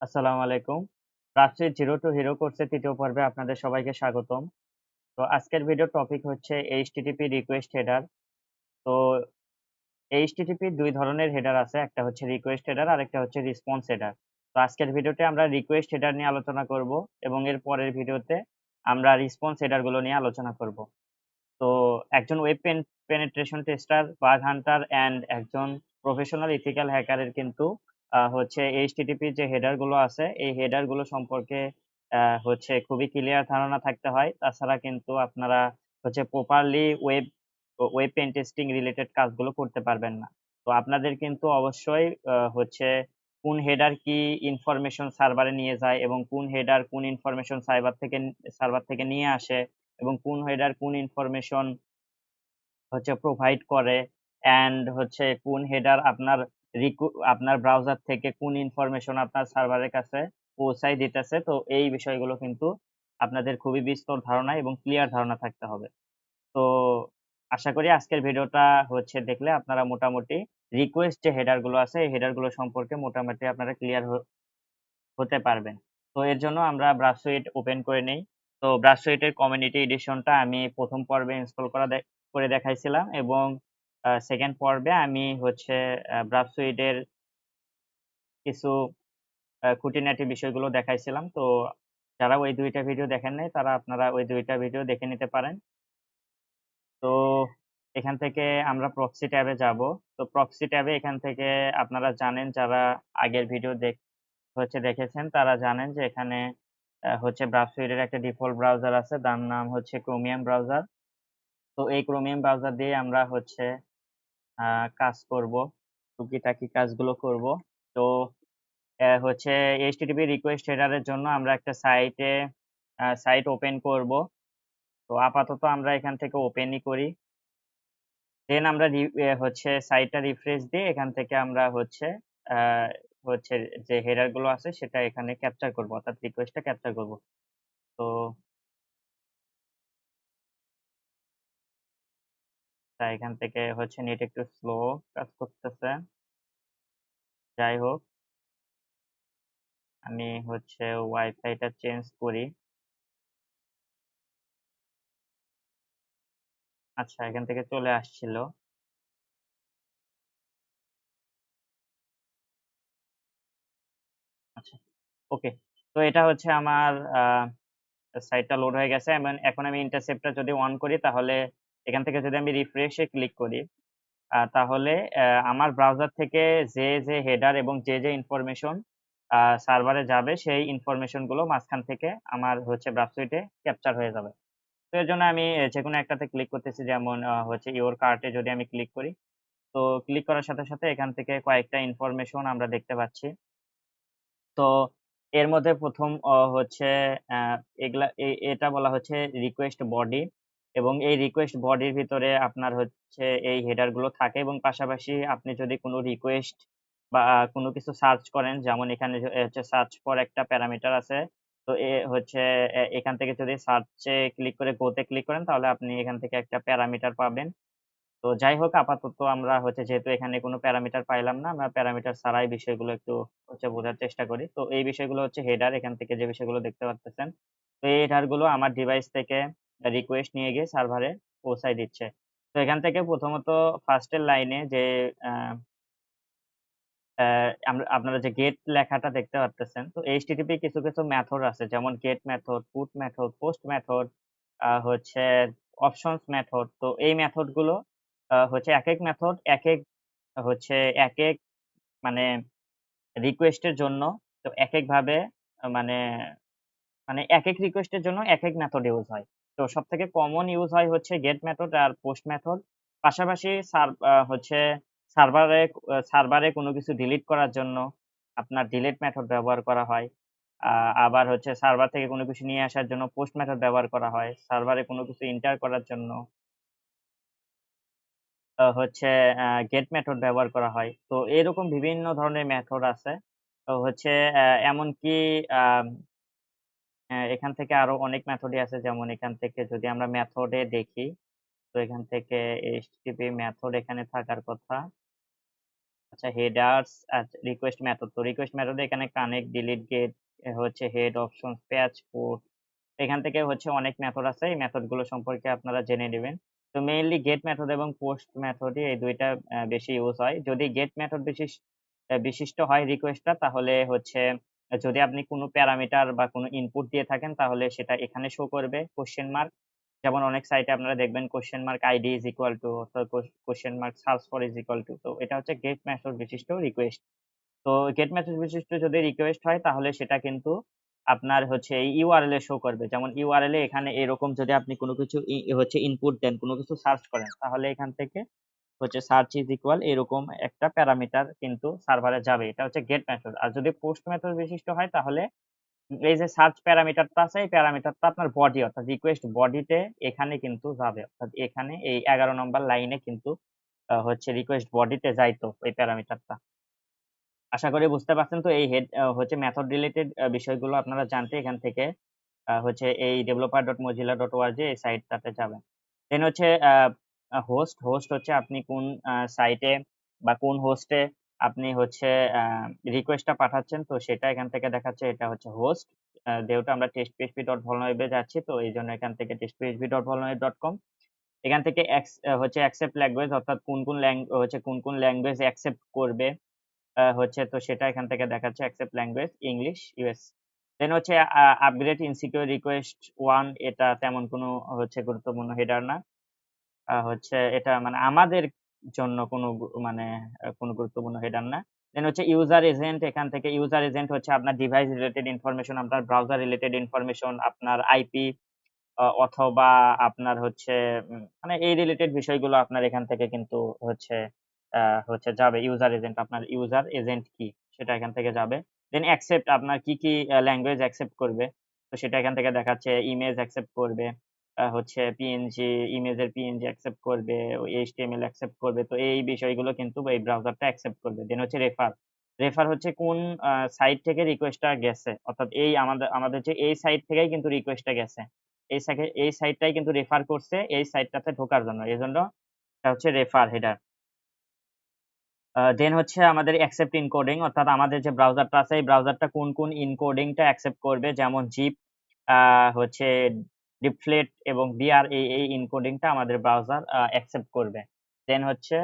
আসসালামু আলাইকুম। Rajshahi zero two hero কোর্সের ৩য় পর্বে আপনাদের সবাইকে স্বাগতম। তো আজকের ভিডিওর টপিক হচ্ছে এইচটিটিপি রিকোয়েস্ট হেডার। তো এইচটিটিপি ২ ধরনের হেডার আছে। একটা হচ্ছে রিকোয়েস্ট হেডার, আরেকটা হচ্ছে রেসপন্স হেডার। তো আজকের ভিডিওতে আমরা রিকোয়েস্ট হেডার নিয়ে আলোচনা করব এবং এর পরের ভিডিওতে আমরা রেসপন্স হেডার গুলো নিয়ে আলোচনা করব। তো একজন penetration tester, bug hunter and একজন প্রফেশনাল ইথিক্যাল হ্যাকারের কিন্তু হচ্ছে এইচটিটিপি যে হেডার গুলো আছে, এই হেডার গুলো সম্পর্কে হচ্ছে খুবই ক্লিয়ার ধারণা থাকতে হয়। তাছাড়া কিন্তু আপনারা হচ্ছে properly web pen testing related কাজগুলো করতে পারবেন না। তো আপনাদের কিন্তু অবশ্যই হচ্ছে কোন হেডার কি ইনফরমেশন সার্ভারে নিয়ে যায় এবং কোন হেডার কোন ইনফরমেশন সার্ভার থেকে নিয়ে আসে এবং কোন হেডার কোন ইনফরমেশন হচ্ছে প্রোভাইড করে অ্যান্ড হচ্ছে কোন হেডার আপনার ব্রাউজার থেকে কোন ইনফরমেশন আপনার সার্ভারের কাছে পৌঁছায় দিতেছে। তো এই বিষয়গুলো কিন্তু আপনাদের খুবই বিস্তর ধারণা এবং ক্লিয়ার ধারণা থাকতে হবে। তো আশা করি আজকের ভিডিওটা হচ্ছে দেখলে আপনারা মোটামুটি রিকোয়েস্ট যে হেডার গুলো আছে, এই হেডার গুলো সম্পর্কে মোটামুটি আপনারা ক্লিয়ার হতে পারবেন। তো এর জন্য আমরা ব্রাসুইট ওপেন করে নেই। তো ব্রাসুইটের কমিউনিটি এডিশনটা আমি ১ম পর্বে ইনস্টল করে দেখাইছিলাম এবং 2nd পর্বে আমি হচ্ছে ব্রাসুইটের কিছু খুঁটিনাটি বিষয়গুলো দেখাইছিলাম। তো যারা ওই ২ টা ভিডিও দেখেন নাই তারা আপনারা ওই ২ টা ভিডিও দেখে নিতে পারেন। তো এখান থেকে আমরা প্রক্সি ট্যাবে যাবো। তো প্রক্সি ট্যাবে এখান থেকে আপনারা জানেন, যারা আগের ভিডিও দেখেছেন তারা জানেন যে এখানে হচ্ছে ব্রাউজারের একটা ডিফল্ট ব্রাউজার আছে, তার নাম হচ্ছে ক্রোমিয়াম ব্রাউজার। তো এই ক্রোমিয়াম ব্রাউজার দিয়ে আমরা হচ্ছে কাজ করব, টুকিটাকি কাজগুলো করব। তো হচ্ছে এইচটিটিপি রিকোয়েস্ট হেডারের জন্য আমরা একটা সাইট ওপেন করব। তো আপাতত আমরা এখান থেকে ওপেনই করি। দেন আমরা হচ্ছে সাইটটা রিফ্রেশ দিয়ে এখান থেকে আমরা আ হচ্ছে যে হেডার গুলো আছে সেটা এখানে ক্যাপচার করব, অর্থাৎ রিকোয়েস্টটা ক্যাপচার করব। তো এখান থেকে হচ্ছে নেট একটু স্লো কাজ করতেছে। যাই হোক, আমি হচ্ছে ওয়াইফাইটা চেঞ্জ করি। আচ্ছা, এখান থেকে চলে আসছিল। আচ্ছা, ওকে। তো এটা হচ্ছে আমার সাইটটা লোড হয়ে গেছে এবং এখন আমি ইন্টারসেপ্টটা যদি অন করি তাহলে এখান থেকে যদি আমি রিফ্রেশ এ ক্লিক করি তাহলে আমার ব্রাউজার থেকে যে হেডার এবং যে ইনফরমেশন সার্ভারে যাবে সেই ইনফরমেশন গুলো মাঝখান থেকে আমার হচ্ছে ব্রাউজারটি ক্যাপচার হয়ে যাবে। তো এর জন্য আমি যেকোনো একটাতে ক্লিক করতেছি, যেমন হচ্ছে ইওর কার্ট এ যদি আমি ক্লিক করি, তো ক্লিক করার সাথে এখান থেকে কয়েকটা ইনফরমেশন আমরা দেখতে পাচ্ছি। তো এর মধ্যে ১ম হচ্ছে আ এগুলা এটা বলা হচ্ছে রিকোয়েস্ট বডি এবং এই রিকোয়েস্ট বডির ভিতরে আপনার হচ্ছে এই হেডার গুলো থাকে এবং পাশাপাশি আপনি যদি কোনো রিকোয়েস্ট বা কোনো কিছু সার্চ করেন, যেমন এখানে হচ্ছে সার্চ ফর একটা প্যারামিটার আছে। তো হচ্ছে এখান থেকে যদি সার্চে ক্লিক করে গো তে ক্লিক করেন তাহলে আপনি এখান থেকে একটা প্যারামিটার পাবেন। তো যাই হোক, আপাতত আমরা হচ্ছে যেহেতু এখানে কোনো প্যারামিটার পাইলাম না, আমরা প্যারামিটার ছাড়াই বিষয়গুলো একটু হচ্ছে বোঝার চেষ্টা করি। তো এই বিষয়গুলো হচ্ছে হেডার, এখান থেকে যে বিষয়গুলো দেখতে পারতেছেন। তো এই হেডার গুলো আমার ডিভাইস থেকে রিকোয়েস্ট নিয়ে গিয়ে সার্ভারে পৌঁছায় দিচ্ছে। তো এখান থেকে প্রথমত ফার্স্ট এর লাইনে যে আ আ আপনারা যে গেট লেখাটা দেখতে পারতেছেন। তো HTTP কিছু মেথড আছে, যেমন get method, put method, post method, হচ্ছে অপশনস মেথড। তো এই মেথড গুলো হচ্ছে একেক মেথড হচ্ছে একেক মানে রিকোয়েস্ট এর জন্য তো একেকভাবে মানে একেক রিকোয়েস্ট এর জন্য একেক মেথড ইউজ হয়। তো সবথেকে কমন ইউজ হয় হচ্ছে গেট মেথড আর পোস্ট মেথড। পাশাপাশি হচ্ছে সার্ভারে কোনো কিছু ডিলিট করার জন্য আপনার ডিলিট মেথড ব্যবহার করা হয়। আ আবার হচ্ছে সার্ভার থেকে কোনো কিছু নিয়ে আসার জন্য পোস্ট মেথড ব্যবহার করা হয়। সার্ভারে কোনো কিছু এন্টার করার জন্য হচ্ছে গেট মেথড ব্যবহার করা হয়। তো এরকম বিভিন্ন ধরনের মেথড আছে। তো হচ্ছে এমনকি আম এখান থেকে আরো অনেক মেথডই আছে। যেমন এখান থেকে যদি আমরা মেথডে দেখি, তো এখান থেকে HTTP মেথড এখানে থাকার কথা। আচ্ছা হেডার্স, আচ্ছা রিকোয়েস্ট মেথড, তো রিকোয়েস্ট মেথডে এখানে কানেক্ট, ডিলিট, গেট, হচ্ছে হেড অপশন, প্যাচ, পোর্ট, এখান থেকে হচ্ছে অনেক মেথড আছে, এই মেথড গুলো সম্পর্কে আপনারা জেনে নেবেন। তো মেইনলি গেট মেথড এবং পোস্ট মেথডই এই দুইটা বেশি ইউজ হয়। যদি গেট মেথড বিশিষ্ট হয় রিকোয়েস্টটা, তাহলে হচ্ছে যদি আপনি কোনো প্যারামিটার বা কোনো ইনপুট দিয়ে থাকেন তাহলে সেটা এখানে শো করবে কোশ্চেন মার্ক। যেমন অনেক সাইটে আপনারা দেখবেন question mark ID is equal to, অর্থাৎ question mark search for is equal to, তো এটা হচ্ছে গেট মেথড বিশিষ্ট রিকোয়েস্ট। তো গেট মেথড বিশিষ্ট যদি রিকোয়েস্ট হয় তাহলে সেটা কিন্তু আপনার হচ্ছে এই ইউআরএল এ শো করবে। যেমন ইউআরএল এ এখানে এরকম যদি আপনি কোনো কিছু হচ্ছে ইনপুট দেন, কোনো কিছু সার্চ করেন, তাহলে এখান থেকে হচ্ছে সার্চ ইজ ইকুয়াল এরকম একটা প্যারামিটার কিন্তু সার্ভারে যাবে, এটা হচ্ছে গেট মেথড। আর যদি পোস্ট মেথড বিশিষ্ট হয় তাহলে এই যে সার্চ প্যারামিটারটা আছে, এই প্যারামিটারটা আপনার বডি অর্থাৎ রিকোয়েস্ট বডিতে এখানে কিন্তু যাবে, অর্থাৎ এখানে এই 11 নম্বর লাইনে কিন্তু হচ্ছে রিকোয়েস্ট বডিতে যাইতো ওই প্যারামিটারটা। আশা করি বুঝতে পারছেন। তো এই হেড হচ্ছে মেথড রিলেটেড বিষয়গুলো আপনারা জানতে এখান থেকে হচ্ছে এই developer.mozilla.org এই সাইটটাতে যাবেন। দেন হচ্ছে হোস্ট হচ্ছে আপনি কোন সাইটে বা কোন হোস্টে আপনি হচ্ছে রিকোয়েস্টটা পাঠাচ্ছেন, তো সেটা এখান থেকে দেখাচ্ছে, এটা হচ্ছে হোস্ট। যেহেতু আমরা testphp.volnweb এ যাচ্ছি, তো এই জন্য এখান থেকে testphp.volnweb.com, এখান থেকে হচ্ছে অ্যাকসেপ্ট ল্যাঙ্গুয়েজ, অর্থাৎ কোন কোন ল্যাঙ্গুয়েজ অ্যাকসেপ্ট করবে হচ্ছে, তো সেটা এখান থেকে দেখাচ্ছে অ্যাকসেপ্ট ল্যাঙ্গুয়েজ ইংলিশ ইউএস। দেন হচ্ছে আপগ্রেড ইনসিকিউর রিকোয়েস্ট 1, এটা তেমন কোনো হচ্ছে গুরুত্বপূর্ণ হেডার না। হচ্ছে এটা মানে আমাদের জন্য কোনো মানে কোনো গুরুত্বপূর্ণ হেডার না। দেন হচ্ছে ইউজার এজেন্ট, এখান থেকে ইউজার এজেন্ট হচ্ছে আপনার ডিভাইস রিলেটেড ইনফরমেশন, আপনার ব্রাউজার রিলেটেড ইনফরমেশন, আপনার আইপি অথবা আপনার হচ্ছে মানে এই রিলেটেড বিষয়গুলো আপনার এখান থেকে কিন্তু হচ্ছে হচ্ছে যাবে। ইউজার এজেন্ট, আপনার ইউজার এজেন্ট কি সেটা এখান থেকে যাবে। দেন অ্যাকসেপ্ট, আপনার কি কি ল্যাঙ্গুয়েজ অ্যাকসেপ্ট করবে, তো সেটা এখান থেকে দেখাচ্ছে। ইমেজ অ্যাকসেপ্ট করবে, হচ্ছে পিএনজি, ইমেজের পিএনজি অ্যাকসেপ্ট করবে, এইচটিএমএল অ্যাকসেপ্ট করবে, তো এই বিষয়গুলো কিন্তু এই ব্রাউজারটা অ্যাকসেপ্ট করবে। দেন হচ্ছে রেফার হচ্ছে কোন সাইট থেকে রিকোয়েস্টটা গেছে, অর্থাৎ এই আমাদের যে এই সাইট থেকেই কিন্তু রিকোয়েস্টটা গেছে, এই সাইটটাই কিন্তু রেফার করছে এই সাইটটাতে ঢোকার জন্য, এজন্য এটা হচ্ছে রেফার হেডার। দেন হচ্ছে আমাদের অ্যাকসেপ্ট ইনকোডিং, অর্থাৎ আমাদের যে ব্রাউজারটা আছে এই ব্রাউজারটা কোন কোন ইনকোডিংটা অ্যাকসেপ্ট করবে, যেমন জিপ, হচ্ছে ডিপফ্লেট এবং বিআর, এই ইনকোডিংটা আমাদের ব্রাউজার অ্যাকসেপ্ট করবে। দেন হচ্ছে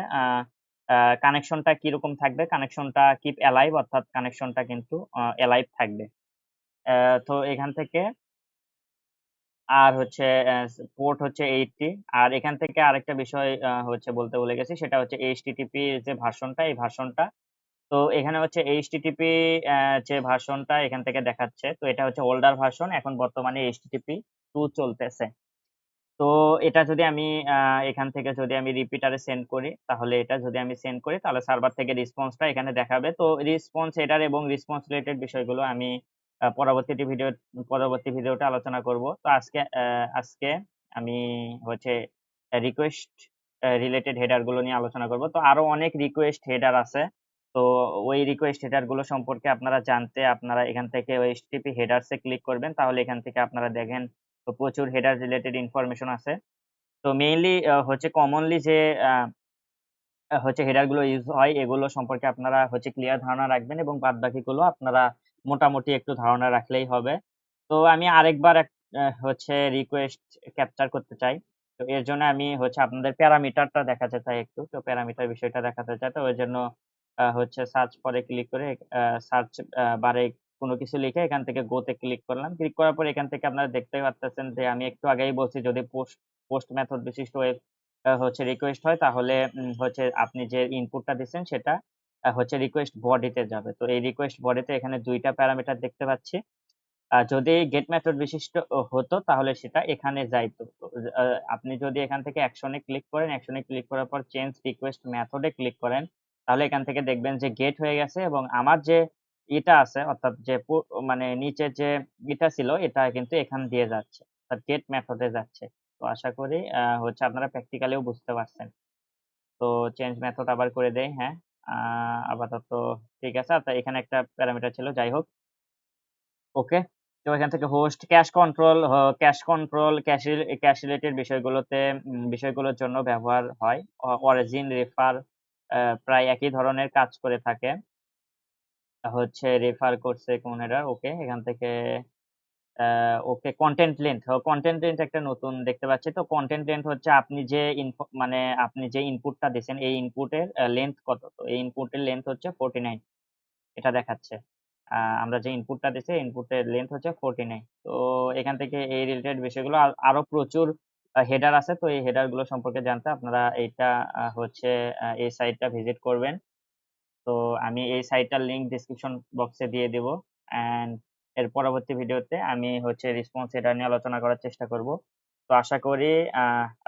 কানেকশনটা কিরকম থাকবে, কানেকশনটা কিপ অ্যালাইভ, অর্থাৎ কানেকশনটা কিন্তু অ্যালাইভ থাকবে। তো এখান থেকে আর হচ্ছে পোর্ট হচ্ছে 80। আর এখান থেকে আরেকটা বিষয় হচ্ছে বলতে ভুলে গেছি, সেটা হচ্ছে এইচটিটিপি যে ভার্সনটা, এই ভার্সনটা, তো এখানে হচ্ছে এইচটিটিপি যে ভার্সনটা এখান থেকে দেখাচ্ছে, তো এটা হচ্ছে ওল্ডার ভার্সন, এখন বর্তমানে এইচটিটিপি 2 চলতেছে। তো এটা যদি আমি এখান থেকে যদি আমি রিপিটারে সেন্ড করি, তাহলে এটা যদি আমি সেন্ড করি তাহলে সার্ভার থেকে রেসপন্সটা এখানে দেখাবে। তো রেসপন্স হেডার এবং রেসপন্স রিলেটেড বিষয়গুলো আমি পরবর্তী ভিডিওতে আলোচনা করব। তো আজকে আমি হচ্ছে রিকোয়েস্ট রিলেটেড হেডার গুলো নিয়ে আলোচনা করব। তো আরো অনেক রিকোয়েস্ট হেডার আছে, তো ওই রিকোয়েস্ট হেডার গুলো সম্পর্কে আপনারা জানতে আপনারা এখান থেকে ওই এইচটিটিপি হেডারস এ ক্লিক করবেন, তাহলে এখান থেকে আপনারা দেখেন তো প্রচুর হেডার রিলেটেড ইনফরমেশন আছে। তো মেইনলি হচ্ছে কমনলি যে হচ্ছে হেডার গুলো ইউজ হয় এগুলো সম্পর্কে আপনারা হচ্ছে ক্লিয়ার ধারণা রাখবেন, এবং বাদ বাকিগুলো আপনারা মোটামুটি একটু ধারণা রাখলেই হবে। তো আমি আরেকবার হচ্ছে রিকোয়েস্ট ক্যাপচার করতে চাই। তো এর জন্য আমি হচ্ছে আপনাদের প্যারামিটারটা দেখাতে চাই একটু। তো প্যারামিটার বিষয়টা দেখাতে চাই। তো ওই জন্য হচ্ছে সার্চ পরে ক্লিক করে সার্চ বারে কোনো কিছু লিখে এখান থেকে গো তে ক্লিক করলাম। ক্লিক করার পর এখান থেকে আপনারা দেখতেই পারতেছেন যে আমি একটু আগেই বলছি, যদি পোস্ট মেথড বিশিষ্ট ওয়েব হচ্ছে রিকোয়েস্ট হয়, তাহলে হচ্ছে আপনি যে ইনপুটটা দিচ্ছেন সেটা হচ্ছে রিকোয়েস্ট বডিতে যাবে। তো এই রিকোয়েস্ট বডিতে এখানে 2 টা প্যারামিটার দেখতে পাচ্ছি। যদি গেট মেথড বিশিষ্ট হতো তাহলে সেটা এখানে যাইতো। তো আপনি যদি এখান থেকে অ্যাকশনে ক্লিক করেন, অ্যাকশনে ক্লিক করার পর চেঞ্জ রিকোয়েস্ট মেথডে ক্লিক করেন, তাহলে এখান থেকে দেখবেন যে গেট হয়ে গেছে, এবং আমার যে এটা আছে, অর্থাৎ যে মানে নিচে যে এটা ছিল এটা কিন্তু এখান দিয়ে যাচ্ছে, অর্থাৎ গেট মেথডে যাচ্ছে। তো আশা করি হচ্ছে আপনারা প্র্যাকটিক্যালিও বুঝতে পারছেন। তো চেঞ্জ মেথড আবার করে দেই, হ্যাঁ। আপাতত ঠিক আছে। আচ্ছা এখানে একটা প্যারামিটার ছিল, যাই হোক। ওকে। তো এখান থেকে হোস্ট, ক্যাশ রিলেটেড বিষয়গুলোর জন্য ব্যবহার হয়। অরিজিন, রেফার, প্রায় একই ধরনের কাজ করে থাকে। হচ্ছে রেফার করছে কোন হেডার, ওকে এখান থেকে ওকে কনটেন্ট লেন্থ একটা নতুন দেখতে পাচ্ছি। তো কনটেন্ট লেন্থ হচ্ছে আপনি যে মানে আপনি যে ইনপুটটা দিছেন এই ইনপুটের লেন্থ কত? তো এই ইনপুটের লেন্থ হচ্ছে 49 এটা দেখাচ্ছে। আমরা যে ইনপুটটা দিছি ইনপুটের লেন্থ হচ্ছে 49। তো এখান থেকে এই রিলেটেড বিষয়গুলো আরো প্রচুর হেডার আছে। তো এই হেডার গুলো সম্পর্কে জানতে আপনারা এইটা হচ্ছে এই সাইটটা ভিজিট করবেন। তো আমি এই সাইটটার লিংক ডেসক্রিপশন বক্সে দিয়ে দিব। অ্যান্ড এর পরবর্তী ভিডিওতে আমি হচ্ছে রেসপন্স হেডার নিয়ে আলোচনা করার চেষ্টা করব। তো আশা করি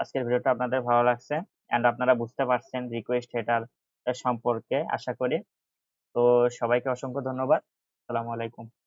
আজকের ভিডিওটা আপনাদের ভালো লাগছে অ্যান্ড আপনারা বুঝতে পারছেন রিকোয়েস্ট হেডার সম্পর্কে আশা করি। তো সবাইকে অসংখ্য ধন্যবাদ। আসসালামু আলাইকুম।